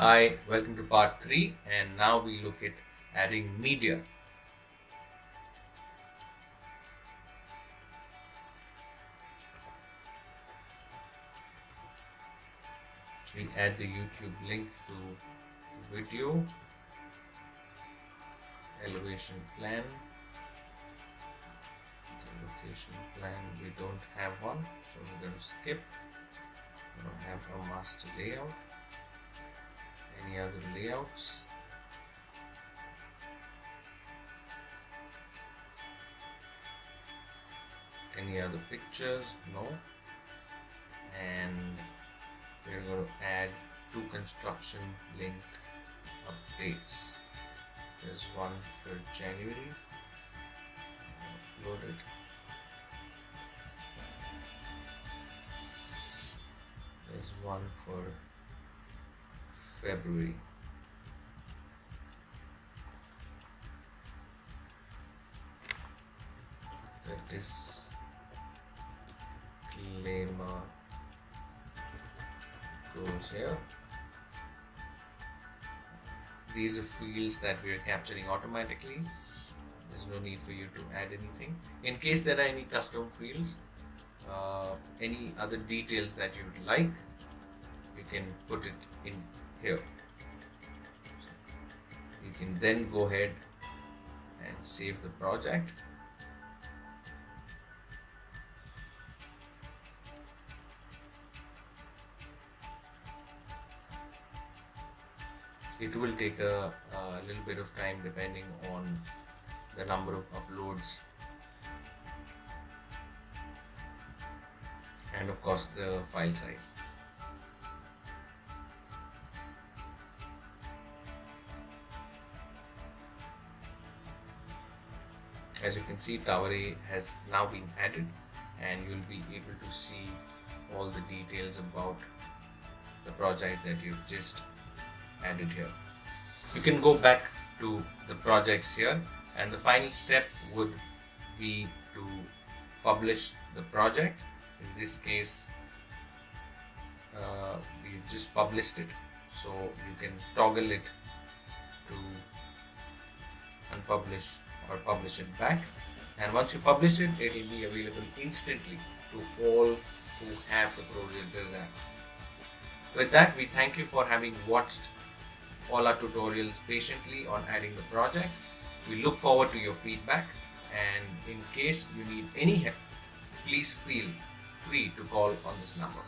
Hi, welcome to part 3, and now we look at adding media. We add the YouTube link to the video, elevation plan, the location plan. We don't have one, so we're going to skip. We don't have a master layout. Any other layouts? Any other pictures? No. And we're going to add 2 construction linked updates. There's one for January. Upload it. There's one for February. The disclaimer goes here. These are fields that we are capturing automatically. There's no need for you to add anything. In case there are any custom fields, any other details that you would like, you can put it in here. So you can then go ahead and save the project. It will take a little bit of time depending on the number of uploads and of course the file size. As you can see, Tower A has now been added, and you'll be able to see all the details about the project that you've just added here. You can go back to the projects here, and the final step would be to publish the project. In this case, we've just published it, so you can toggle it to unpublish or publish it back, and once you publish it, it will be available instantly to all who have the Pro Realtors app. With that, we thank you for having watched all our tutorials patiently on adding the project. We look forward to your feedback, and in case you need any help, please feel free to call on this number.